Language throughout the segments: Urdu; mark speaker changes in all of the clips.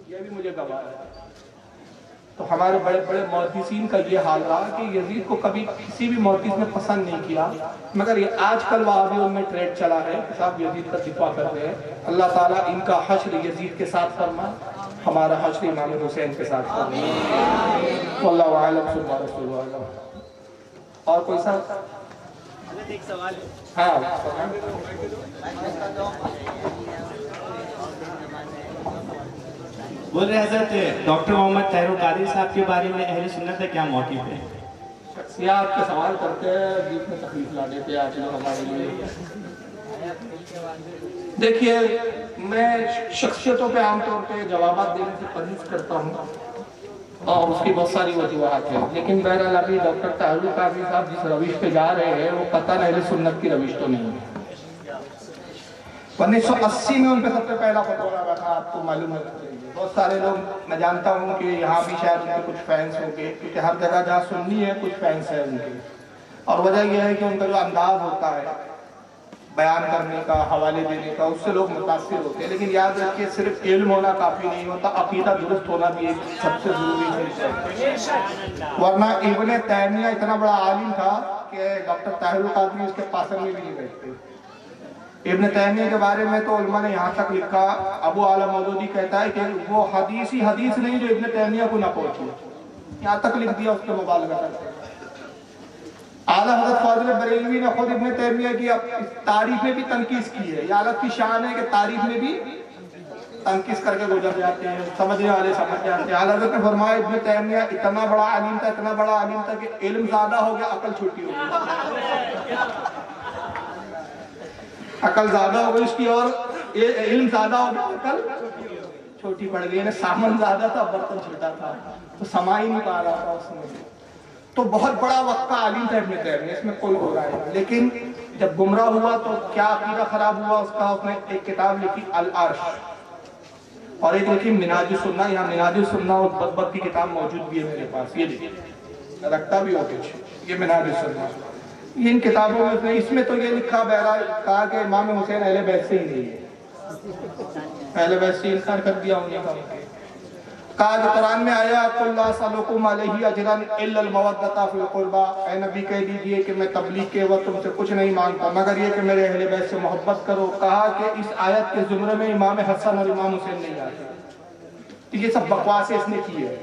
Speaker 1: یہ بھی مجھے گواہ ہے۔ تو ہمارے بڑے بڑے محدثین کا یہ حال رہا کہ یزید کو کبھی کسی بھی محدث نے پسند نہیں کیا، مگر یہ آج کل وہابیوں میں ٹریڈ چلا ہے کہ صاحب یزید کا دفاع کر رہے ہیں۔ اللہ تعالیٰ ان کا حشر یزید کے ساتھ فرما، ہمارا حشر امام حسین کے ساتھ فرما۔ واللہ اعلم ثم رسول اعلم۔ اور کوئی صاحب؟
Speaker 2: ایک سوال
Speaker 1: ہاں
Speaker 2: بول رہے حضرت ڈاکٹر محمد طاہر القادری صاحب کے بارے میں اہل سنت کا کیا موقف ہے؟
Speaker 1: شخصیات کے سوال کرتے ہیں، بیچ میں تکلیف لا دیتے ہیں آج لوگ ہمارے لیے۔ دیکھیے میں شخصیتوں پہ عام طور پہ جوابات دینے سے پرہیز کرتا ہوں اور اس کی بہت ساری وجوہات ہیں، لیکن بہرحال ابھی ڈاکٹر طاہر القادری صاحب جس روش پہ جا رہے ہیں وہ قطعاً اہل سنت کی روش تو نہیں ہے۔ 1980 میں ان پہ سب سے پہلا فتویٰ لگا تھا، آپ کو معلوم ہے۔ بہت سارے لوگ، میں جانتا ہوں کہ یہاں بھی شاید ان کے کچھ فینس ہوں گے، کیونکہ ہر جگہ جہاں سنی ہے کچھ فینس ہیں ان کے، اور وجہ یہ ہے کہ ان کا جو انداز ہوتا ہے بیان کرنے کا، حوالے دینے کا، اس سے لوگ متاثر ہوتے ہیں۔ لیکن یاد رکھیے صرف علم ہونا کافی نہیں ہوتا، عقیدہ درست ہونا بھی ایک سب سے ضروری چیز ہے۔ ورنہ ابن تیمیہ اتنا بڑا عالم تھا کہ ڈاکٹر طاہر القادری اس کے پاسر میں بھی نہیں بیٹھتے۔ ابن تیمیہ کے بارے میں تو علماء نے یہاں تک لکھا، ابو اعلی مودودی کہتا ہے کہ وہ حدیث ہی حدیث نہیں جو ابن تیمیہ کو نہ پہنچی، یہاں تک لکھ دیا اس کے مبالغہ کرتے۔ اعلیٰ حضرت فاضل بریلوی نے خود ابن تیمیہ کی تعریف میں بھی تنقیص کی ہے۔ یہ حالت کی شان ہے کہ تعریف میں بھی تنقیص کر کے گزر جاتے ہیں، سمجھنے والے سمجھ جاتے ہیں۔ اعلیٰ حضرت نے فرمایا ابن تیمیہ اتنا بڑا عالم تھا، اتنا بڑا عالم تھا کہ علم زیادہ ہو گیا، عقل چھوٹی ہو گئی۔ عقل زیادہ ہو گئی اس کی اور علم زیادہ ہو گیا، عقل چھوٹی پڑ گئی۔ سامان زیادہ تھا، برتن چھوٹا تھا، تو سما ہی نہیں پا رہا تھا اس میں۔ تو بہت بڑا وقت کا عالم تھا ابن تیمیہ، اس میں کوئی ہو رہا ہے۔ لیکن جب گمراہ ہوا تو کیا عقیدہ خراب ہوا اس کا؟ اس نے ایک کتاب لکھی العرش اور ایک لکھی منہاج السنہ۔ یہاں منہاج السنہ اور بدبت کی کتاب موجود بھی ہے میرے پاس، یہ دیکھیے رکھتا بھی ہو کچھ، یہ منہاج السنہ۔ ان کتابوں میں اس میں تو یہ لکھا بہرحال کہا کہ امام حسین اہل بیت سے ہی نہیں ہے، اہل بیت سے انکار کر دیا انہیں کا۔ کہا کہ قرآن میں آیا قُلْ لَا أَسْأَلُكُمْ عَلَيْهِ أَجْرًا إِلَّا الْمَوَدَّةَ فِي الْقُرْبَى، اے نبی کہہ دیجئے کہ میں تبلیغ کے وقت تم سے کچھ نہیں مانگتا مگر یہ کہ میرے اہل بیت سے محبت کرو۔ کہا کہ اس آیت کے زمرے میں امام حسن اور امام حسین نہیں آتے۔ تو یہ سب بکواسیں اس نے کی ہے۔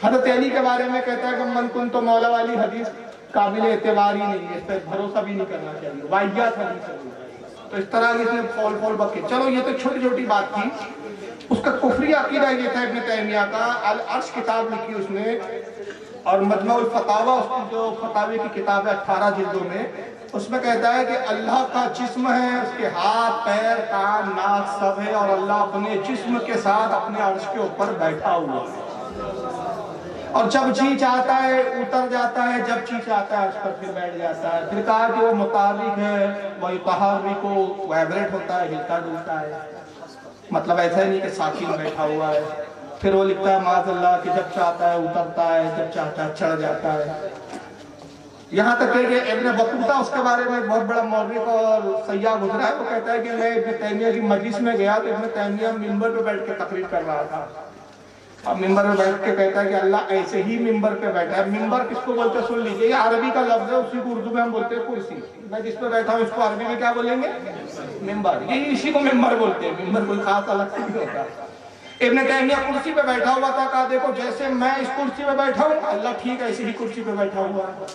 Speaker 1: حضرت علی کے بارے میں کہتا ہے کہ من کن تو مولا والی حدیث قابل اعتبار ہی نہیں ہے، اس پر بھروسہ بھی نہیں کرنا چاہیے، واحیات حدیث ہے۔ تو اس طرح اس نے فول بکے۔ چلو یہ تو چھوٹی چھوٹی بات تھی۔ اس کا کفری عقیدہ یہ تھا ابن تیمیہ کا، العرش کتاب لکھی اس نے، اور مجمع الفتاوی اس کی جو فتاوی کی کتاب ہے 18 جلدوں میں، اس میں کہتا ہے کہ اللہ کا جسم ہے، اس کے ہاتھ پیر کان ناک سب ہے، اور اللہ اپنے جسم کے ساتھ اپنے عرش کے اوپر بیٹھا ہوا ہے، اور جب جی چاہتا ہے اتر جاتا ہے، جب جی چاہتا ہے عرش پر پھر بیٹھ جاتا ہے۔ پھر کہا کہ وہ متحرک ہے، وہ یتحرک، وہ وائبریٹ ہوتا ہے، ہلتا ڈلتا ہے، مطلب ایسا ہی نہیں کہ ساکن بیٹھا ہوا ہے۔ پھر وہ لکھتا ہے معاذ اللہ کہ جب چاہتا ہے اترتا ہے، جب چاہتا ہے چڑھ جاتا ہے۔ یہاں تک کہ ابن بطوطہ اس کے بارے میں بہت بڑا مورخ اور سیاح گزرا ہے، وہ کہتا ہے کہ میں ابن تیمیہ کی مجلس میں گیا تو ابن تیمیہ ممبر پہ بیٹھ کے تقریر کر رہا تھا، اب ممبر پہ بیٹھ کے کہتا ہے کہ اللہ ایسے ہی ممبر پہ بیٹھا ہے۔ ممبر کس کو بولتے ہیں سن لیجئے، یہ عربی کا لفظ ہے، اسی کو اردو میں ہم بولتے ہیں کرسی۔ میں جس پہ بیٹھا ہوں اس کو عربی میں کیا بولیں گے؟ ممبر۔ یہ اسی کو ممبر بولتے ہیں، ممبر کوئی خاص الگ سے نہیں ہوتا۔ ابن تیمیہ کرسی پہ بیٹھا ہوا تھا، کہا دیکھو جیسے میں اس کرسی پہ بیٹھا ہوں اللہ ٹھیک ایسے ہی کرسی پہ بیٹھا ہوا ہے۔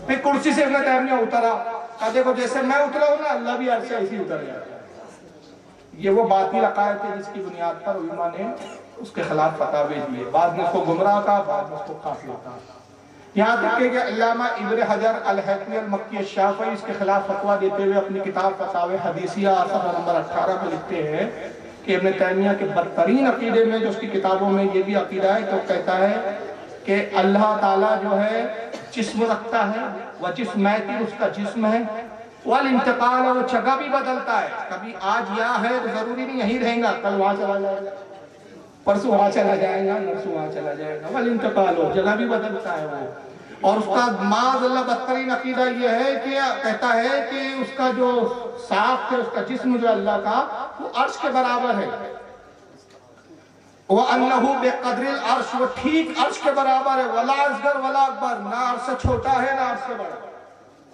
Speaker 1: پھر کرسی سے ابن تیمیہ اترا، کہا دیکھو جیسے میں اترا ہوں نا اللہ بھی عرش سے ایسے ہی اتر جاتا ہے۔ یہ وہ باطل عقائد تھے جس کی بنیاد پر علماء نے اس کے خلاف فتاوی دیے، بعد میں اس کو گمراہ کہا، بعد میں اس کو کافر کہا۔ یہاں تک کہ علامہ ابن حجر الہیثمی المکی الشافعی اس کے خلاف فتویٰ دیتے ہوئے اپنی کتاب فتاوی حدیثیہ صفحہ نمبر 18 پہ لکھتے ہیں کہ ابن تیمیہ کے بدترین عقیدے میں جو اس کی کتابوں میں یہ بھی عقیدہ ہے تو کہتا ہے کہ اللہ تعالیٰ جو ہے جسم رکھتا ہے، وجسمیتی اس کا جسم ہے، والانتقال وہ جگہ بھی بدلتا ہے، کبھی آج یہاں ہے تو ضروری نہیں یہیں رہیں گا، کل وہاں چلا جائے گا، پرسوں وہاں چلا جائے گا، نرسوں وہاں چلا جائے گا، والانتقال ہو جگہ بھی بدلتا ہے وہ۔ اور اس کا معاذ اللہ بدترین عقیدہ یہ ہے کہ کہتا ہے کہ اس کا جو ساخت ہے، اس کا جسم جو اللہ کا وہ عرش کے برابر ہے، وَأَنَّهُ بِقَدْرِ الْعَرْشِ، وہ ٹھیک عرش کے برابر ہے، وَلَا أَصْغَرَ وَلَا أَكْبَرَ، نہ عرش سے چھوٹا ہے نہ عرش سے بڑا،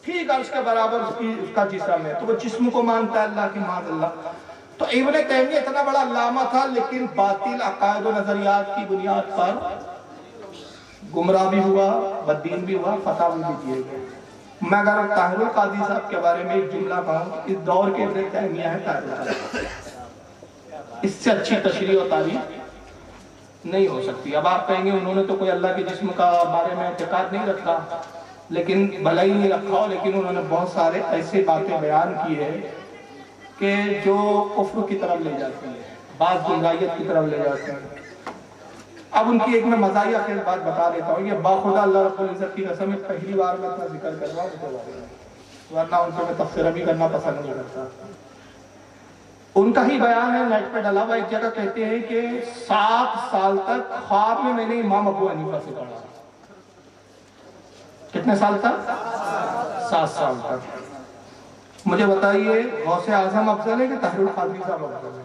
Speaker 1: ٹھیک عرش کے برابر اس کا جسم ہے۔ تو وہ جسم کو مانتا ہے اللہ کی، معاذ اللہ۔ تو ابن تیمیہ اتنا بڑا علامہ تھا، لیکن باطل عقائد و نظریات کی بنیاد پر گمراہ بھی ہوا، بددین بھی ہوا، فتاوی بھی دیے گئے۔ میں اگر طاہر القادری صاحب کے بارے میں ایک جملہ کہوں، اس دور کے ابن تیمیہ ہے طاہر القادری، اس سے اچھی تشریح و تعریف نہیں ہو سکتی۔ اب آپ کہیں گے انہوں نے تو کوئی اللہ کے جسم کا بارے میں اعتقاد نہیں رکھا، لیکن بھلا ہی نہیں رکھا ہو، لیکن انہوں نے بہت سارے ایسے باتیں بیان کی ہے کہ جو کفر کی طرف لے جاتی ہیں، بعض گمراہیت کی طرف لے جاتی ہیں۔ اب ان کی ایک میں مزاحیہ خیز بات بتا دیتا ہوں، یہ باخدا اللہ رب العزت کی قسم ہے پہلی بار میں اپنا ذکر کر رہا ہوں، ورنہ ان سے میں تفسیر بھی کرنا پسند نہیں کرتا۔ ان کا ہی بیان ہے، نیٹ پہ ڈلا ہوا، ایک جگہ کہتے ہیں کہ 7 سال تک خواب میں نے امام ابو حنیفہ سے پڑھا۔ کتنے سال تک؟ 7 سال تک۔ مجھے بتائیے غوث اعظم افضل ہے کہ طاہر القادری صاحب افضل ہے؟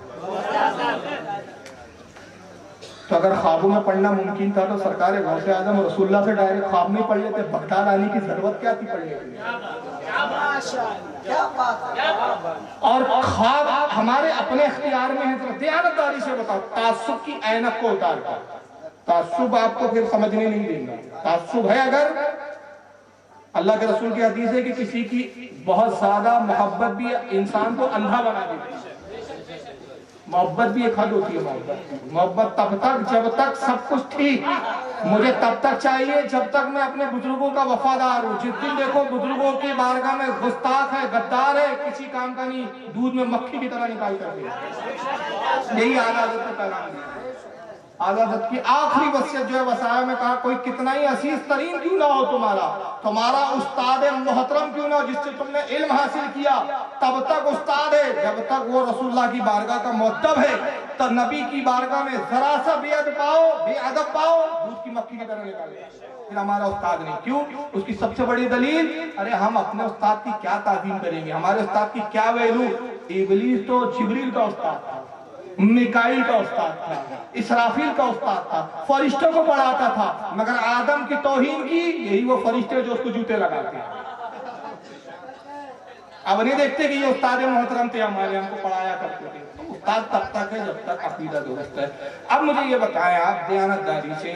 Speaker 1: تو اگر خوابوں میں پڑھنا ممکن تھا تو سرکار غوث اعظم اور رسول اللہ سے ڈائریکٹ خواب میں پڑھ لیتے، بغداد آنے کی ضرورت کیا تھی پڑھنے کے لیے؟ اور خواب ہمارے اپنے اختیار میں ہے، دیانتداری سے بتاؤ، تعصب کی عینک کو اتار کر۔ تعصب آپ کو پھر سمجھنے نہیں دیں گا۔ تعصب ہے اگر اللہ کے رسول کی حدیث ہے کہ کسی کی بہت زیادہ محبت بھی انسان کو اندھا بنا دیتی ہے۔ محبت بھی ایک حد ہوتی ہے، محبت تب تک جب تک سب کچھ ٹھیک، مجھے تب تک چاہیے جب تک میں اپنے بزرگوں کا وفادار ہوں۔ جس دن دیکھو بزرگوں کی بارگاہ میں گستاخ ہے، غدار ہے، کسی کام کا نہیں، دودھ میں مکھی کی طرح نکال کر دیا۔ یہی عادت کا پیغام ہے۔ عادت کی آخری وصیت جو ہے وصایا میں کہا، کوئی کتنا ہی عزیز ترین کیوں نہ ہو تمہارا استاد محترم کیوں نہ ہو، جس سے تم نے علم حاصل کیا، تب تک استاد ہے جب تک وہ رسول اللہ کی بارگاہ کا مؤدب ہے۔ تو نبی کی بارگاہ میں ذرا سا بے ادب پاؤ، دودھ کی مکھی کی طرح نکالے، پھر ہمارا استاد نہیں۔ کیوں؟ اس کی سب سے بڑی دلیل، ارے ہم اپنے استاد کی کیا تعظیم کریں گے، ہمارے استاد کی کیا ویلو۔ ابلیس تو جبریل کا استاد تھا، میکائیل کا استاد تھا، اسرافیل کا استاد تھا، فرشتوں کو پڑھاتا تھا، مگر آدم کی توہین کی، یہی وہ فرشتے جو اس کو جوتے لگاتے ہیں۔ اب نہیں دیکھتے کہ یہ استاد محترم تھے ہمارے، ہم کو پڑھایا کرتے تھے۔ استاد تب تک ہے جب تک عقیدہ درست ہے۔ اب مجھے یہ بتائیں آپ دیانتداری سے،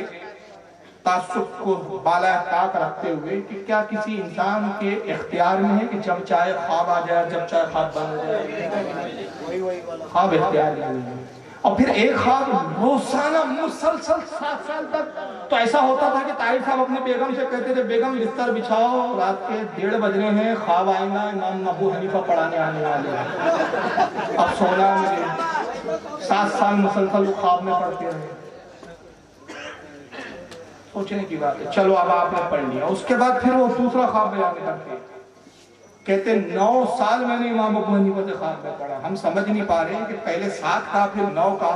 Speaker 1: تعصب کو بالا طاق رکھتے ہوئے، کہ کیا کسی انسان کے اختیار میں ہے کہ جب چاہے خواب آ جائے، جب چاہے خواب بن جائے؟ خواب اختیار نہیں ہے۔ اور پھر ایک خواب روزانہ مسلسل 7 سال تک، تو ایسا ہوتا تھا کہ طاہر صاحب اپنی بیگم سے کہتے تھے، بیگم بستر بچھاؤ، رات کے 1:30 بجنے ہیں، خواب آئیں گا امام ابو حنیفہ پڑھانے آنے والے ہیں، اب سونا ہے مجھے۔ 7 سال مسلسل خواب میں پڑھتے رہے۔ سوچنے کی بات ہے۔ چلو اب آپ نے پڑھ لیا، اس کے بعد پھر وہ دوسرا خواب بیان کرتے، کہتے 9 سال میں نے امام ابو حنیفہ سے خواب میں پڑھا۔ ہم سمجھ نہیں پا رہے ہیں کہ پہلے 7 کا پھر 9 کا،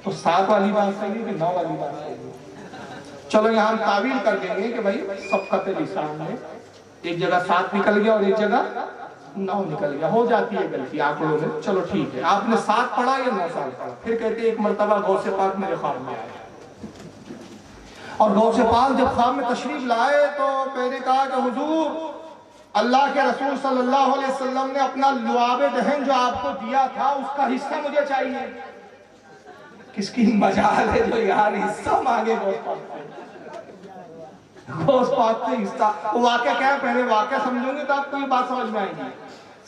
Speaker 1: تو 7 والی بات صحیح ہے کہ 9 والی بات صحیح ہے؟ چلو یہاں ہم تعویل کر دیں گے کہ بھائی سبقت لسان میں ایک جگہ 7 نکل گیا اور ایک جگہ 9 نکل گیا، ہو جاتی ہے غلطی آنکڑوں میں۔ چلو ٹھیک ہے، آپ نے 7 پڑھا یا 9 سال پڑھا؟ پھر کہتے ایک مرتبہ غوث پاک میرے خواب میں آیا، اور غوث پاک جب خواب میں تشریف لائے تو میں نے کہا کہ حضور، اللہ کے رسول صلی اللہ علیہ وسلم نے اپنا لعاب دہن جو آپ کو دیا تھا اس کا حصہ مجھے چاہیے۔ کس کی مجال ہے جو یار حصہ مانگے غوث پاک سے؟ غوث پاک سے حصہ، وہ واقعہ کیا ہے پہلے واقعہ سمجھوں گے تو آپ کو یہ بات سمجھ میں آئے گی۔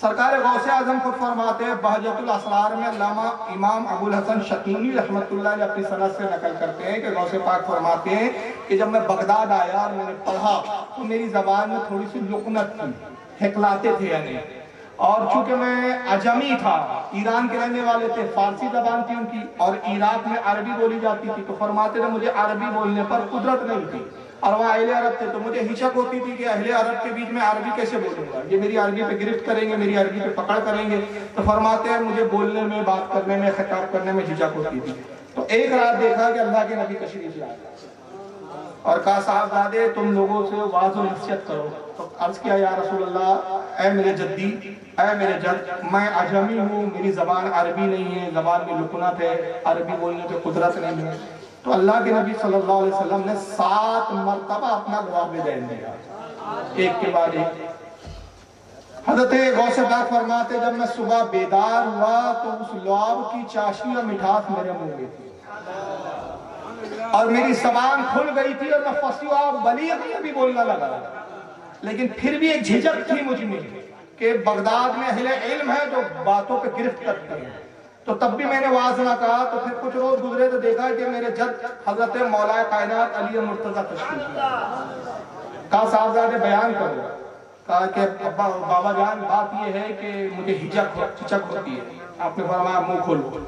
Speaker 1: سرکار غوث اعظم خود فرماتے ہیں، بہجت الاسرار میں علامہ امام ابو الحسن شقینی رحمۃ اللہ علیہ اپنی سند سے نقل کرتے ہیں کہ غوث پاک فرماتے ہیں کہ جب میں بغداد آیا اور میں نے پڑھا تو میری زبان میں تھوڑی سی لکنت تھی، ہکلاتے تھے یعنی، اور چونکہ میں عجمی تھا، ایران کے رہنے والے تھے، فارسی زبان تھی ان کی، اور عراق میں عربی بولی جاتی تھی، تو فرماتے تھے مجھے عربی بولنے پر قدرت نہیں تھی، اور وہ اہل عرب تھے تو مجھے ہچک ہوتی تھی کہ اہل عرب کے بیچ میں عربی کیسے بولوں گا، یہ میری عربی پہ گرفت کریں گے، میری عربی پہ پکڑ کریں گے۔ تو فرماتے ہیں مجھے بولنے میں، بات کرنے میں، خطاب کرنے میں ہچک ہوتی تھی۔ تو ایک رات دیکھا کہ اللہ کے نبی تشریف لائے اور کہا صاحبزادے تم لوگوں سے واعظ و نصیحت کرو۔ تو عرض کیا یا رسول اللہ، اے میرے جدی، اے میرے جد، میں عجمی ہوں، میری زبان عربی نہیں ہے، زبان میں لکنت ہے، عربی بولنے پہ قدرت نہیں ہے۔ تو اللہ کے نبی صلی اللہ علیہ وسلم نے 7 مرتبہ اپنا لعاب دین دیا، ایک کے بعد ایک۔ حضرت غوث پاک فرماتے جب میں صبح بیدار ہوا تو اس لعاب کی چاشنی اور مٹھاس میرے منہ میں تھی، اور میری زبان کھل گئی تھی اور میں فصیح اور بلیغ بھی بولنا لگا، لیکن پھر بھی ایک جھجک تھی مجھ میں کہ بغداد میں اہل علم ہے جو باتوں پہ گرفت کرتے ہیں۔ تو تب بھی میں نے واضح نہ کہا۔ تو پھر کچھ روز گزرے تو دیکھا کہ میرے جد حضرت مولا کائنات علی مرتضیٰ تشریف لائے۔ کہا صاحبزادے بیان کرو۔ کہا کہ بابا جان بات یہ ہے کہ مجھے ہچک ہوتی ہے۔ آپ نے فرمایا منہ کھولو۔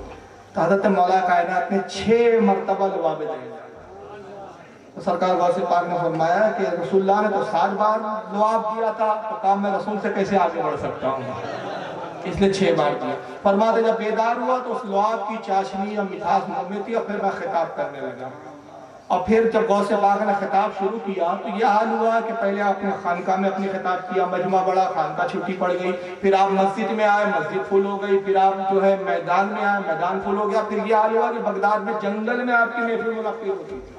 Speaker 1: تو حضرت مولا کائنات نے 6 مرتبہ لعاب دیا۔ تو سرکار غوث پاک نے فرمایا کہ رسول اللہ نے تو 7 بار لعاب دیا تھا، تو کام میں رسول سے کیسے آگے بڑھ سکتا ہوں، اس لیے 6 بار دیا۔ فرماتے جب بیدار ہوا تو اس لعاب کی چاشنی یا مٹھاس منہ میں تھی، اور پھر میں خطاب کرنے لگا۔ اور پھر جب غوث پاک نے خطاب شروع کیا تو یہ حال ہوا کہ پہلے آپ نے خانقاہ میں اپنی خطاب کیا، مجمع بڑا، خانقاہ چھٹی پڑ گئی، پھر آپ مسجد میں آئے، مسجد فل ہو گئی، پھر آپ جو ہے میدان میں آئے، میدان فل ہو گیا، پھر یہ حال ہوا کہ بغداد میں جنگل میں آپ کی محفل منعقد ہوتی تھی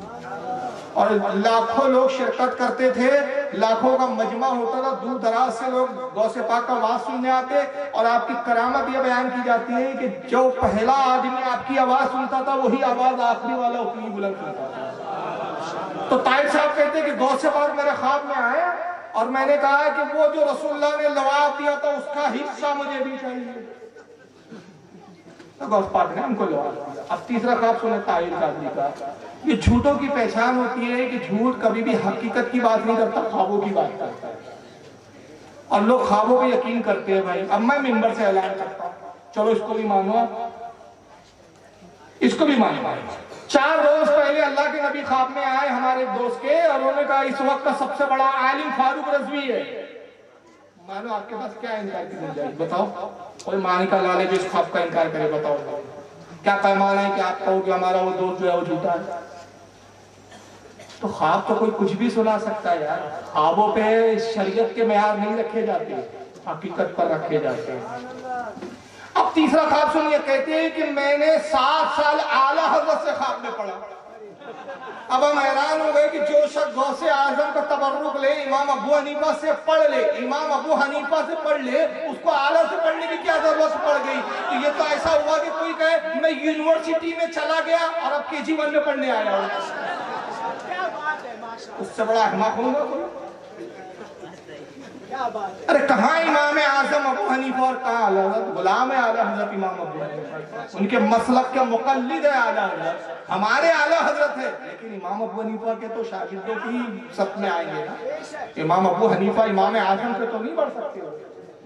Speaker 1: اور لاکھوں لوگ شرکت کرتے تھے، لاکھوں کا مجمع ہوتا تھا، دور دراز سے لوگ غوث پاک کا واز سننے آتے، اور آپ کی کرامت یہ بیان کی جاتی ہے کہ جو پہلا آدمی آپ کی آواز سنتا تھا وہی آواز آخری والا اتنی بلند سنتا تھا۔ تو طاہر صاحب کہتے ہیں کہ غوث پاک میرے خواب میں آئے اور میں نے کہا کہ وہ جو رسول اللہ نے لعاب دیا تھا اس کا حصہ مجھے بھی چاہیے۔ تو غوث پاک نے ہم کو لعاب دیا۔ اب تیسرا خواب سنے طاہر قادری کا۔ یہ جھوٹوں کی پہچان ہوتی ہے کہ جھوٹ کبھی بھی حقیقت کی بات نہیں کرتا، خوابوں کی بات کرتا ہے، اور لوگ خوابوں پہ یقین کرتے ہیں۔ بھائی اب میں منبر سے اعلان کرتا ہوں، چلو اس کو بھی مانو، اس کو بھی مانو۔ 4 روز پہلے اللہ کے نبی خواب میں آئے ہمارے دوست کے، اور انہوں نے کہا اس وقت کا سب سے بڑا عالم فاروق رضوی ہے۔ مانو آپ کے پاس کیا انکار کی گنجائش؟ بتاؤ کوئی معنی کا لالے جو اس خواب کا انکار کرے، بتاؤ کیا پیمانہ ہے کہ آپ کہو کہ ہمارا وہ دوست جو ہے وہ جھوٹا ہے؟ تو خواب تو کوئی کچھ بھی سنا سکتا ہے یار، خوابوں پہ شریعت کے معیار نہیں رکھے جاتے، حقیقت پر رکھے جاتے ہیں۔ اب تیسرا خواب سنیے، کہتے ہیں کہ میں نے 7 سال اعلیٰ حضرت سے خواب میں پڑھا۔ اب ہم حیران ہو گئے کہ جو شخص غوث اعظم کا تبرک لے، امام ابو حنیفہ سے پڑھ لے، امام ابو حنیفہ سے پڑھ لے، اس کو اعلیٰ سے پڑھنے کی کیا ضرورت پڑ گئی؟ تو یہ تو ایسا ہوا کہ کوئی کہے میں یونیورسٹی میں چلا گیا اور اب KG 1 میں پڑھنے آیا ہوں۔ اس سے بڑا احمق ہوں گا کوئی؟ ارے کہاں امام اعظم ابو حنیفہ اور کہاں اعلیٰ حضرت؟ غلام اعلیٰ حضرت امام ابو حنیفہ، ان کے مسلک کے مقلد ہے اعلیٰ حضرت، ہمارے اعلیٰ حضرت ہے، لیکن امام ابو حنیفہ کے تو شاگردوں کی سب میں آئیں گے نا۔ امام ابو حنیفہ امام اعظم سے تو نہیں بڑھ سکتے،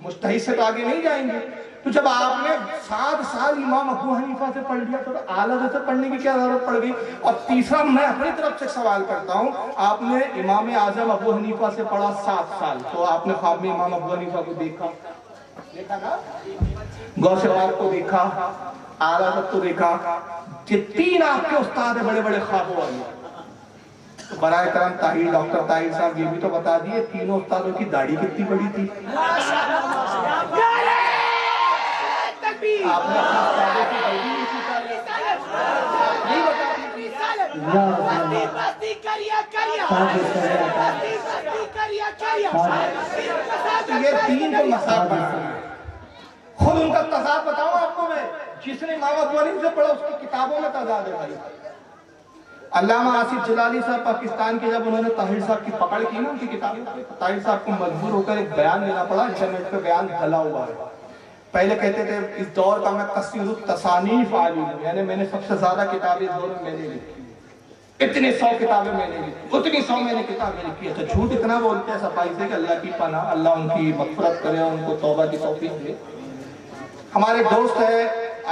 Speaker 1: مجتہد سے تو آگے نہیں جائیں گے۔ تو جب آپ نے 7 سال امام ابو حنیفہ سے پڑھ لیا تو اعلیٰ حضرت سے پڑھنے کی کیا ضرورت پڑ گئی؟ اور تیسرا میں اپنی طرف سے سوال کرتا ہوں، آپ نے امام اعظم ابو حنیفہ سے پڑھا 7 سال، تو آپ نے خواب میں امام ابو حنیفہ کو دیکھا نا، غوث پاک کو دیکھا، اعلیٰ حضرت کو دیکھا، یہ 3 آپ کے استاد ہیں بڑے بڑے خوابوں والے۔ تو برائے کرم طاہر، ڈاکٹر طاہر صاحب یہ بھی تو بتا دیے تینوں استادوں کی داڑھی کتنی بڑی تھی؟ آپ نے استادوں کی داڑھی نہیں سیکھا نہیں بتا یہ 3 کو مساق بنا خود ان کا تضاد بتاؤں آپ کو میں، جس نے امام ابو حنیفہ سے پڑھا اس کی کتابوں میں تضاد ہے بھائی۔ علامہ آصف جلالی صاحب پاکستان کے جب انہوں نے طاہر صاحب کی پکڑ کی نا ان کی کتابیں، طاہر صاحب کو مجبور ہو کر ایک بیان لینا پڑا، انٹرنیٹ پہ بیان ڈھلا ہوا ہے۔ پہلے کہتے تھے اس دور کا میں کثیر التصانیف عالم ہوں، یعنی میں نے سب سے زیادہ کتابیں اس دور میں نے لکھی، اتنے 100 کتابیں میں نے لکھی، اتنی 100 میں نے کتابیں لکھی ہے۔ تو جھوٹ اتنا بولتے ہیں صفائی سے کہ اللہ کی پناہ، اللہ ان کی مغفرت کرے، ان کو توبہ کی توفیق دے۔ ہمارے دوست ہے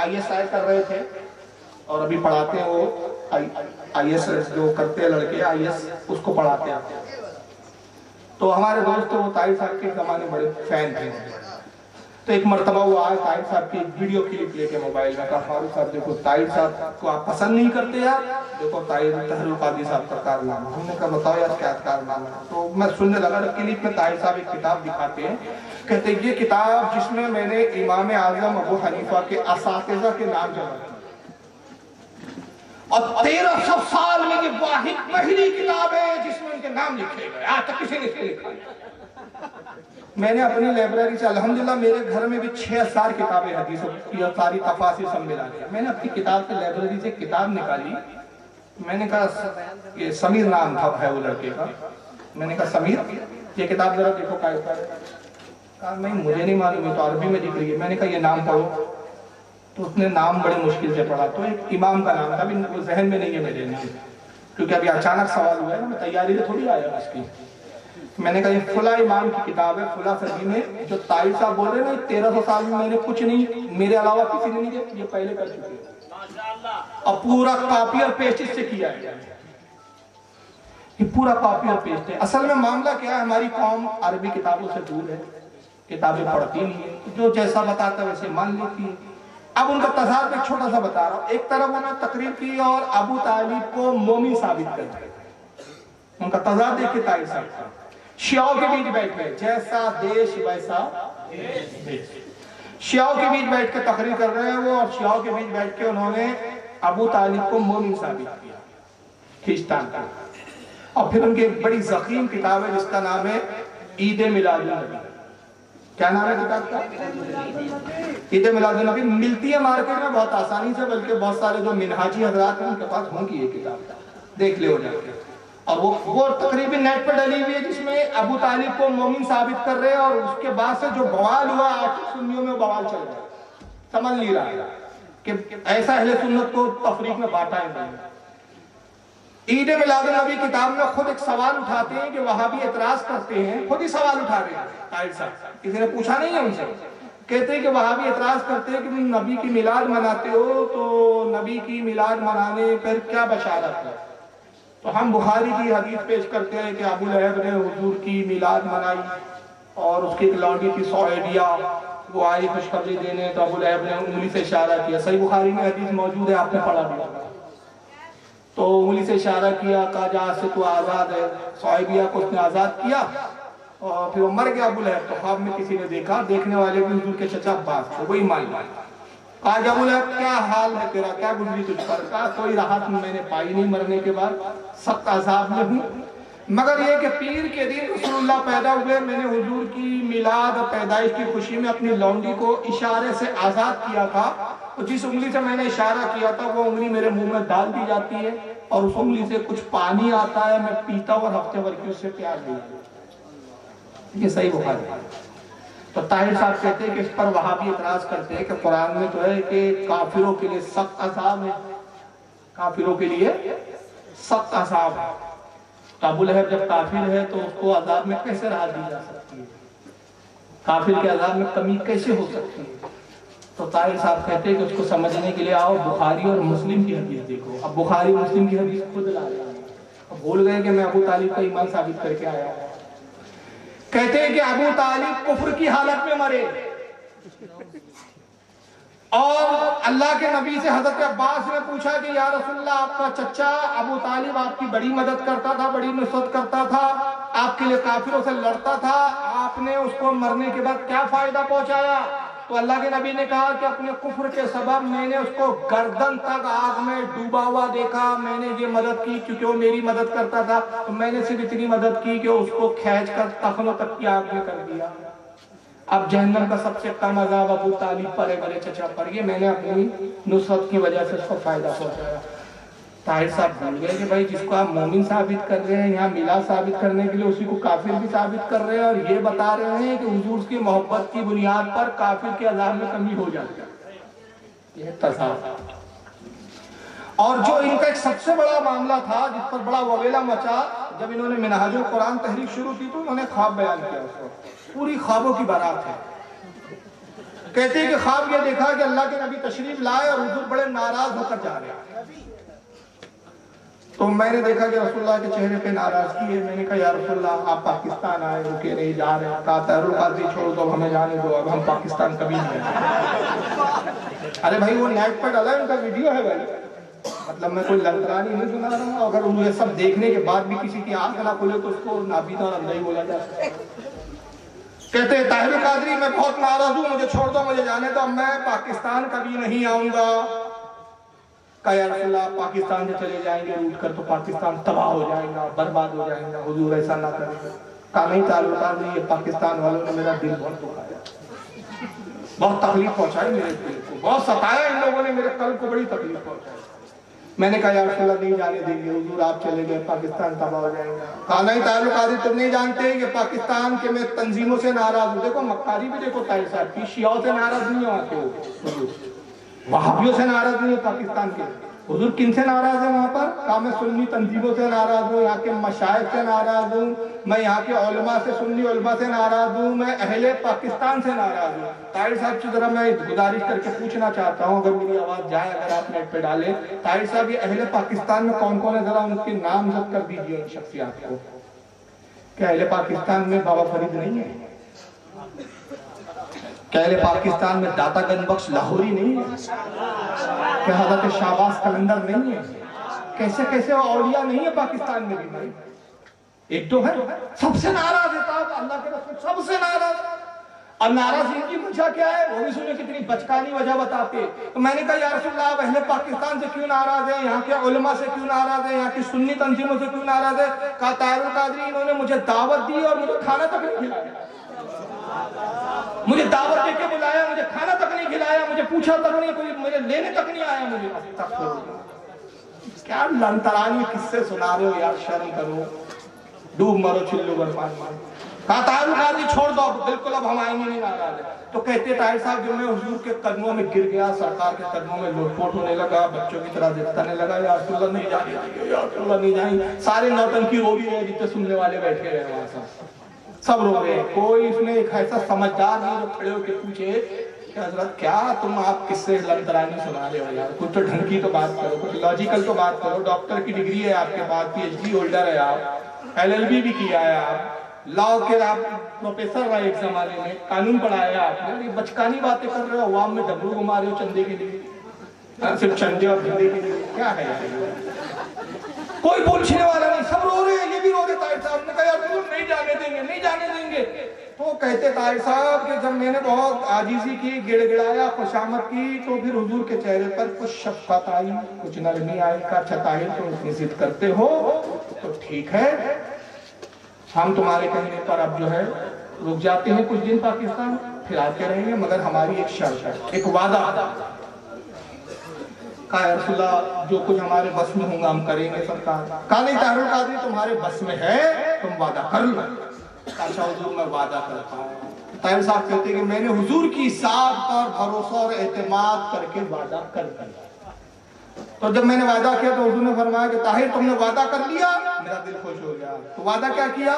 Speaker 1: ISI کر رہے تھے اور ابھی پڑھاتے ہیں، وہ IS جو کرتے ہیں لڑکے IS اس کو پڑھاتے ہیں۔ تو ہمارے دوست وہ طاہر صاحب کے زمانے بڑے فین تھے، تو ایک مرتبہ وہ آئے طاہر صاحب کی ایک ویڈیو کلپ لے کے موبائل میں، کہا فاروق صاحب دیکھو طاہر صاحب کو آپ پسند نہیں کرتے یار، دیکھو طاہر القادری صاحب کا کارنامہ۔ ہم نے کہا بتاؤ یار کیا کارنامہ ہے؟ تو میں سننے لگا، کلپ میں طاہر صاحب ایک کتاب دکھاتے ہیں، کہتے ہیں یہ کتاب جس میں میں نے امام اعظم ابو حنیفہ کے اساتذہ کے نام جمع کیے، اور 1300 سال میں یہ واحد پہلی کتاب ہے جس میں ان کے نام لکھے گئے، آج تک کسی نے اس کو لکھا نہیں۔ میں نے اپنی لائبریری سے الحمدللہ میرے گھر میں بھی 6000 کتابیں حدیثوں کی ساری تفاسیر سب ملا دیا۔ میں نے اپنی کتاب سے لائبریری سے کتاب نکالی، میں نے کہا یہ سمیر نام تھا ہے وہ لڑکے کا، میں نے کہا سمیر یہ کتاب ذرا دیکھو کا کہا نہیں مجھے نہیں معلوم، یہ تو عربی میں لکھ رہی ہے۔ میں نے کہا یہ نام پڑھو، تو اس نے نام بڑے مشکل سے پڑھا، تو ایک امام کا نام تھا، ابھی ذہن میں نہیں ہے میرے نام، کیونکہ ابھی اچانک سوال ہوا ہے، میں تیاری سے تھوڑی آیا اس کی۔ میں نے کہا یہ فلاں امام کی کتاب ہے فلاں صدی میں، جو طاہر صاحب بول رہے ہیں نا 1300 سال میں میں نے کچھ نہیں میرے علاوہ کسی نے نہیں کیا، یہ پہلے کر چکے ہیں، اور پورا کاپی اور پیسٹ اس سے کیا ہے، یہ پورا کاپی اور پیسٹ ہے۔ اصل میں معاملہ کیا ہے، ہماری قوم عربی کتابوں سے دور ہے، کتابیں پڑھتی نہیں ہے، جو جیسا بتاتا ہے ویسے مان لیتی ہے۔ اب ان کا تضاد میں چھوٹا سا بتا رہا ہوں، ایک طرف انہوں نے تقریر کی اور ابو طالب کو مومن ثابت کر دیا، ان کا تضاد دیکھ کے طاہر صاحب کا شیعوں کے بیچ بیٹھ گئے، جیسا دیش ویسا دیش، شیعوں کے بیچ بیٹھ کے تقریر کر رہے ہیں وہ، اور شیعوں کے بیچ بیٹھ کے انہوں نے ابو طالب کو مومن ثابت کیا کھیچتان کا۔ اور پھر ان کی ایک بڑی ضخیم کتاب ہے جس کا نام ہے عید میلاد النبی۔ کیا نام ہے کتاب کا؟ عید میلاد النبی۔ ملتی ہے مارکیٹ میں بہت آسانی سے، بلکہ بہت سارے جو منہاجی حضرات ہیں ان کے پاس ہوں گی یہ کتاب، دیکھ لے ہو جا کے۔ اور وہ تقریباً نیٹ پر ڈلی ہوئی ہے جس میں ابو طالب کو مومن ثابت کر رہے ہیں، اور اس کے بعد سے جو بوال ہوا سنیوں میں بوال چل رہا ہے، سمجھ نہیں رہا ہے کہ ایسا اہل سنت کو تفریق میں بانٹا ہے نہیں۔ عید میلاد النبی کتاب میں خود ایک سوال اٹھاتے ہیں کہ وہابی اعتراض کرتے ہیں، خود ہی سوال اٹھا رہے ہیں طاہر صاحب، کسی نے پوچھا نہیں ہے ان سے، کہتے ہیں کہ وہابی اعتراض کرتے ہیں کہ تم نبی کی میلاد مناتے ہو، تو نبی کی میلاد منانے پر کیا بشارت ہے؟ تو ہم بخاری کی حدیث پیش کرتے ہیں کہ ابو لہب نے حضور کی میلاد منائی، اور اس کی ایک لونڈی تھی سعیدیہ، وہ آئی خوشخبری دینے، تو ابو لہب نے انگلی سے اشارہ کیا، صحیح بخاری میں حدیث موجود ہے، آپ نے پڑھا بھی ہوگا، تو انگلی سے اشارہ کیا، کہا جا سے تو آزاد ہے، سعیدیہ کو اس نے آزاد کیا، اور پھر وہ مر گیا ابو لہب۔ تو خواب میں کسی نے دیکھا، دیکھنے والے بھی حضور کے چچا عباس تھے، وہی مان لیا۔ آج ابو لہب کیا حال ہے تیرا، کیا گزری تجھ پر؟ کہا کوئی راحت میں نے پائی نہیں، مرنے کے بعد سخت عذاب میں ہوں، مگر یہ کہ پیر کے دن رسول اللہ پیدا ہوئے، میں نے حضور کی میلاد اور پیدائش کی خوشی میں اپنی لونڈی کو اشارے سے آزاد کیا تھا، اور جس انگلی سے میں نے اشارہ کیا تھا وہ انگلی میرے منہ میں ڈال دی جاتی ہے، اور اس انگلی سے کچھ پانی آتا ہے، میں پیتا ہوں، اور ہفتے بھر کی اس سے پیار نہیں۔ یہ صحیح بخاری ہے۔ تو طاہر صاحب کہتے ہیں کہ اس پر وہابی اعتراض کرتے ہیں کہ قرآن میں تو ہے کہ کافروں کے لیے سخت عذاب ہے، کافروں کے لیے سخت عذاب ہے، تو ابو لہب جب کافر ہے تو اس کو عذاب میں کیسے راحت دی جا سکتی ہے، کافر کے عذاب میں کمی کیسے ہو سکتی ہے؟ تو طاہر صاحب کہتے ہیں کہ اس کو سمجھنے کے لیے آؤ بخاری اور مسلم کی حدیث دیکھو۔ اب بخاری مسلم کی حدیث خود لا رہے ہیں، اب بھول گئے کہ میں ابو طالب کا ایمان ثابت کر کے آیا ہوں۔ کہتے ہیں کہ ابو طالب کفر کی حالت میں مرے، اور اللہ کے نبی سے حضرت عباس نے پوچھا کہ یا رسول اللہ آپ کا چچا ابو طالب آپ کی بڑی مدد کرتا تھا، بڑی نصرت کرتا تھا، آپ کے لیے کافروں سے لڑتا تھا، آپ نے اس کو مرنے کے بعد کیا فائدہ پہنچایا؟ تو اللہ کے نبی نے کہا کہ اپنے کفر کے سبب میں نے اس کو گردن تک آگ میں ڈوبا ہوا دیکھا، میں نے یہ مدد کی کیونکہ وہ میری مدد کرتا تھا، تو میں نے صرف اتنی مدد کی کہ اس کو کھینچ کر تخنوں تک کی آگ میں کر دیا۔ اب جہنم کا سب سے کم عذاب ابو طالب پر ہے، میرے چچا پر، یہ میں نے اپنی نصرت کی وجہ سے اس کو فائدہ پہنچایا۔ طاہر صاحب بھول گئے کہ بھائی جس کو آپ مومن ثابت کر رہے ہیں، یہاں میلاد ثابت کرنے کے لیے اسی کو کافر بھی ثابت کر رہے ہیں، اور یہ بتا رہے ہیں کہ حضور کی محبت کی بنیاد پر کافر کے عذاب میں کمی ہو جاتی ہے، یہ تضاد۔ اور جو ان کا ایک سب سے بڑا معاملہ تھا جس پر بڑا وبیلہ مچا، جب انہوں نے منہاج القرآن تحریک شروع کی تو انہوں نے خواب بیان کیا، اس کو پوری خوابوں کی بارات ہے۔ کہتے ہیں کہ خواب یہ دیکھا کہ اللہ کے نبی تشریف لائے اور حضور بڑے ناراض ہو کر جا رہے ہیں، تو تو میں نے دیکھا کہ رسول اللہ کے چہرے پہ ناراضگی ہے. میں نے کہا یا رسول اللہ آپ پاکستان آئے رکے نہیں جا رہے. کہا طاہر القادری چھوڑ دو ہمیں جانے دو, اب ہم پاکستان کبھی نہیں آئے. ارے بھائی وہ نیٹ پر ڈالا ہے, ان کا ویڈیو ہے بھائی. مطلب میں کوئی لنکرانی نہیں سنا رہا ہوں. اگر یہ سب دیکھنے کے بعد بھی کسی کی آنکھ نہ کھلے تو اس کو نابینا اور اندھا ہی بولا جاتا ہے. کہتے ہیں طاہر القادری میں بہت ناراض ہوں, مجھے چھوڑ دو, مجھے جانے دو, میں پاکستان کبھی نہیں آؤں گا. کہا یا رسول اللہ پاکستان سے چلے جائیں گے روٹ کر تو پاکستان تباہ ہو جائے گا, برباد ہو جائے گا, حضور ایسا نہ کریں. کہا نہیں طاہر القادری, یہ پاکستان والوں نے میرا دل بہت دکھایا, بہت تکلیف پہنچائی میرے دل کو, بہت ستایا ان لوگوں نے, میرے قلب کو بڑی تکلیف پہنچائی. میں نے کہا یا رسول اللہ نہیں جانے دیں گے, حضور آپ چلے گئے پاکستان تباہ ہو جائے گا. کہا نہیں طاہر القادری تم نہیں جانتے کہ پاکستان کے میں تنظیموں سے ناراض ہوں. دیکھو مکاری بھی دیکھو طاہر صاحب کی, شیعوں سے ناراض نہیں ہو آتے ہو, وہابیوں سے ناراض نہیں ہو پاکستان کے. حضور کن سے ناراض ہے وہاں پر؟ کہا میں سنی تنظیموں سے ناراض ہوں, یہاں کے مشائخ سے ناراض ہوں, میں یہاں کے علماء سے, سنی علماء سے ناراض ہوں, میں اہل پاکستان سے ناراض ہوں. طاہر صاحب سے ذرا میں گزارش کر کے پوچھنا چاہتا ہوں, اگر میری آواز جائے, اگر آپ نیٹ پہ ڈالیں, طاہر صاحب یہ اہل پاکستان میں کون کون ہے, ذرا ان کے نام ذکر کر دیجیے ان شخصیات کو. کیا اہل پاکستان میں بابا فرید نہیں ہے؟ کیا اہل پاکستان میں داتا گنج بخش لاہوری نہیں ہے؟ کیا حضرت شہباز قلندر نہیں ہے؟ کیسے کیسے اولیاء نہیں ہے پاکستان میں بھی بھائی؟ ایک تو ہے سب سے ناراض ہے اللہ کے رسول, سب سے ناراض. اور ناراض ان کی وجہ کیا ہے وہ بھی سنیں, کتنی بچکانی وجہ بتاتے. تو میں نے کہا یا رسول اللہ آپ اہل پاکستان سے کیوں ناراض ہیں, یہاں کے علماء سے کیوں ناراض ہیں, یہاں کی سنی تنظیموں سے کیوں ناراض ہے؟ کہا طاہر القادری انہوں نے مجھے دعوت دی اور مجھے کھانا تک نہیں کھلایا, مجھے دعوت دے کے بلایا, مجھے کھانا تک نہیں کھلایا, مجھے پوچھا تک نہیں, کوئی مجھے لینے تک نہیں آیا. مجھے کیا لنترانی قصے سنا رہے ہو یار, شرم کرو, ڈوب مرو چلو برپان مارو. کہا طاہر القادری چھوڑ دو, بالکل اب ہم آئیں گے نہیں, ناراض ہے. تو کہتے طاہر صاحب جو میں حضور کے قدموں میں گر گیا, سرکار کے قدموں میں لوٹ پوٹ ہونے لگا, بچوں کی طرح دکھتانے لگا, یا رسول اللہ نہیں جائیں گے, یا رسول اللہ نہیں جائیں گے. سارے نوٹنکی رو بھی رہے, جتنے سننے والے بیٹھے رہے وہاں سب رو رہے ہیں. کوئی اس میں ایک ایسا سمجھدار نہیں جو کھڑے ہو کے پوچھے کہ حضرت کیا تم آپ کس سے لنترانی سنا رہے ہو یار, کچھ تو ڈھنگ کی تو بات کرو, کچھ لاجیکل تو بات کرو. ڈاکٹر کی ڈگری ہے آپ کے پاس, PhD ہولڈر ہے آپ, LLB بھی کیا ہے آپ, لا کے آپ پروفیسر رہے ایک زمانے میں, قانون پڑھایا آپ نے, بچکانی باتیں کر رہے ہو, عوام میں ڈبرو گھما رہے ہو چندے کے لیے, صرف چندے اور دھندے کے لیے. کیا ہے کوئی پوچھنے والا نہیں, سب رو رہے ہیں, یہ بھی رو رہے. طاہر صاحب نے کہا یار نہیں جانے دیں گے, نہیں جانے دیں گے. تو کہتے طاہر صاحب کہ جب میں نے بہت عاجزی کی, گڑ گڑایا, خوشامد کی, تو پھر حضور کے چہرے پر کچھ شفقت آئی, کچھ نرمی آئی. کہا اچھا طاہر تم اتنی ضد کرتے ہو تو ٹھیک ہے, ہم تمہارے کہنے پر اب جو ہے رک جاتے ہیں کچھ دن پاکستان, پھر آتے رہیں گے, مگر ہماری ایک شرط ہے, ایک وعدہ. کہا یا رسول اللہ جو کچھ ہمارے بس میں ہوگا ہم کریں گے سرکار. کہا نہیں طاہر القادری تمہارے بس میں ہے, تم وعدہ کر لو. اچھا حضور میں وعدہ کرتا ہوں. طاہر صاحب کہتے ہیں کہ میں نے حضور کی ذات پر بھروسہ اور اعتماد کر کے وعدہ کر دیا. تو جب میں نے وعدہ کیا تو حضور نے فرمایا کہ طاہر تم نے وعدہ کر لیا, میرا دل خوش ہو گیا. تو وعدہ کیا کیا؟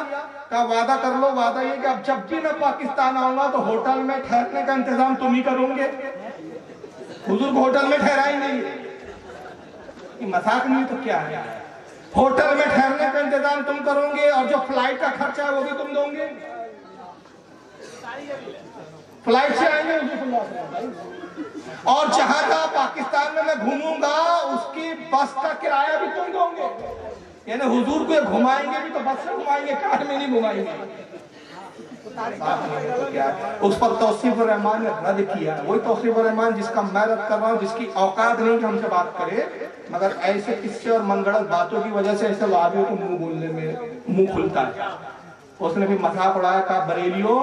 Speaker 1: کہا وعدہ کر لو, وعدہ یہ کہ اب جب بھی میں پاکستان آؤں گا تو ہوٹل میں ٹھہرنے کا انتظام تم ہی کرو گے. حضور کو ہوٹل میں ٹھہرائیں گے, مذاق نہیں تو کیا ہے, ہوٹل میں ٹھہرنے کا انتظام تم کرو گے, اور جو فلائٹ کا خرچہ ہے وہ بھی تم دو گے. فلائٹ سے آئیں گے حضور صلی اللہ علیہ وسلم, اور جہاں جہاں پاکستان میں میں گھوموں گا اس کی بس کا کرایہ بھی تم دو گے. یعنی حضور کو گھمائیں گے بھی تو بس سے گھمائیں گے, کار میں نہیں گھمائیں گے. اس پر توصیف الرحمان نے رد کیا. وہی توصیف الرحمان جس کا میں رد کر رہا ہوں, جس کی اوقات نہیں کہ ہم سے بات کرے, مگر ایسے قصے اور منگڑت باتوں کی وجہ سے ایسے وہابیوں کو منہ بولنے میں منہ کھلتا ہے. اس نے بھی مذاق اڑایا, کہا بریلیوں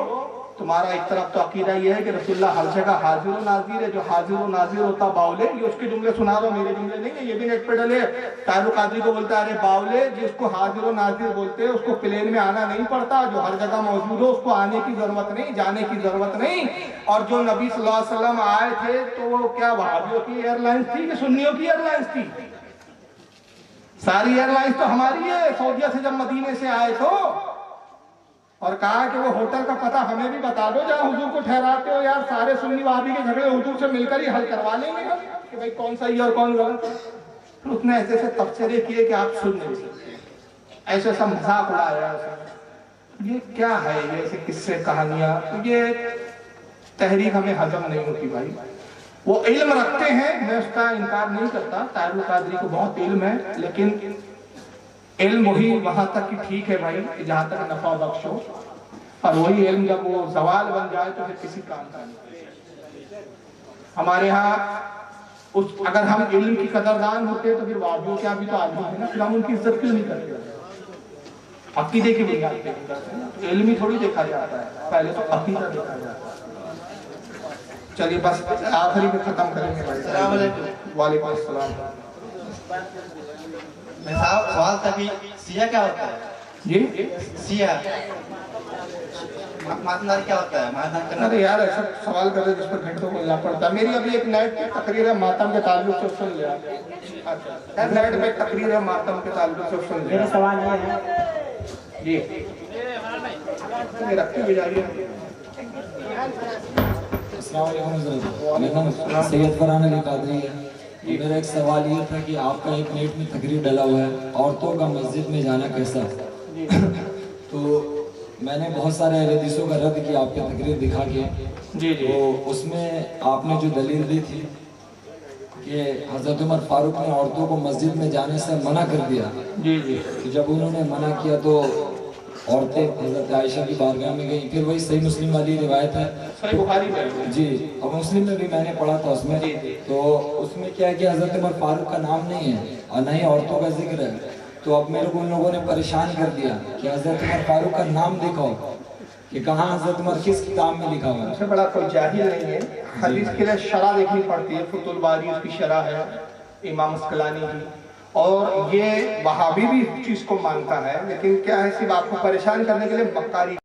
Speaker 1: تمہارا ایک طرف تو عقیدہ یہ ہے کہ رسول اللہ ہر جگہ حاضر و ناظر ہے, جو حاضر و ناظر ہوتا باولے. یہ اس کے جملے سنا رہا ہوں, میرے جملے نہیں ہے, یہ بھی نیٹ پہ ڈلے. طاہر القادری کو بولتا ہے ارے باولے, جس کو حاضر و ناظر بولتے ہیں اس کو پلین میں آنا نہیں پڑتا, جو ہر جگہ موجود ہو اس کو آنے کی ضرورت نہیں, جانے کی ضرورت نہیں. اور جو نبی صلی اللہ علیہ وسلم آئے تھے تو وہ کیا وہابیوں کی ایئر لائنس تھی کہ سنیوں کی ایئر لائنس تھی؟ ساری ایئر لائنس تو ہماری ہے. سعودیہ سے جب مدینے سے آئے تو, اور کہا کہ وہ ہوٹل کا پتہ ہمیں بھی بتا دو جہاں حضور کو ٹھہراتے ہو, یار سارے سنی وہابی کے جھگڑے حضور سے مل کر ہی حل کروا لیں گے کہ بھائی کون صحیح اور کون غلط. پھر اس نے ایسے ایسے تبصرے کیے کہ آپ سن نہیں سکتے، ایسے ایسا مذاق اڑایا اس نے، یہ کیا ہے یہ ایسے قصے کہانیاں، یہ تحریک ہمیں ہضم نہیں ہوتی بھائی۔ وہ علم رکھتے ہیں، میں اس کا انکار نہیں کرتا، طاہر القادری کو بہت علم ہے، لیکن علم وہی وہاں تک کہ ٹھیک ہے بھائی کہ جہاں تک نفع بخش ہو، اور وہی علم جب وہ زوال بن جائے تو پھر کسی کام کا نہیں۔ ہمارے ہاں اگر ہم علم کی قدردان ہوتے تو پھر وابیوں کے بھی تو آدمی ہے نا، پھر ہم ان کی عزت کیوں نہیں کرتے؟ عقیدے کی بنیاد پہ نہیں کرتے نا، تو علم ہی تھوڑی دیکھا جاتا ہے، پہلے تو عقیدہ دیکھا جاتا ہے۔ چلیے بس آخری میں ختم کریں گے بھائی۔
Speaker 3: السلام علیکم۔
Speaker 1: وعلیکم السلام۔
Speaker 3: میں صاحب سوال تھا کہ سیاہ کیا ہوتا ہے؟
Speaker 1: جی
Speaker 3: سیاہ ماتمدار کیا ہوتا ہے؟ ماتم کرنا
Speaker 1: ارے یار ایسا سوال کر رہے جس پر گھنٹوں ملنا پڑتا ہے۔ میری ابھی ایک نیٹ کی تقریر ہے ماتم کے تعلق سے، سن لیا۔ اچھا نیٹ میں تقریر ہے ماتم کے تعلق سے، سن لیا۔
Speaker 4: میرا سوال یہ ہے
Speaker 1: جی رکھتے ہوئے جائیے۔
Speaker 5: السلام علیکم حضرت، میرا نام سید فرحان علی قادری ہے۔ میرا ایک سوال یہ تھا کہ آپ کا ایک نیٹ میں تقریر ڈلا ہوا ہے عورتوں کا مسجد میں جانا کیسا، تو میں نے بہت سارے اہل حدیثوں کا رد کیا آپ کی تقریر دکھا کے،
Speaker 1: جی
Speaker 5: تو اس میں آپ نے جو دلیل دی تھی کہ حضرت عمر فاروق نے عورتوں کو مسجد میں جانے سے منع کر دیا،
Speaker 1: جی جی
Speaker 5: تو جب انہوں نے منع کیا تو عورتیں حضرت عائشہ کی بارگاہ میں گئیں، پھر وہی صحیح مسلم والی روایت ہے
Speaker 1: صحیح بخاری میں
Speaker 5: جی، اور مسلم میں بھی میں نے پڑھا تھا اس میں، تو اس میں کیا ہے کہ حضرت عمر فاروق کا نام نہیں ہے اور نہ ہی عورتوں کا ذکر ہے، تو اب میرے کو ان لوگوں نے پریشان کر دیا کہ حضرت عمر فاروق کا نام دکھاؤ کہ کہاں حضرت عمر کس کتاب میں لکھا ہوا ہے۔
Speaker 1: اس سے بڑا کوئی جاہل نہیں ہے، حدیث کے لیے شرح دیکھنی پڑتی ہے، فتح الباری اس کی شرح ہے امام اسقلانی کی، اور یہ وہابی بھی اس چیز کو مانتا ہے، لیکن کیا ہے صرف آپ کو پریشان کرنے کے لیے مکاری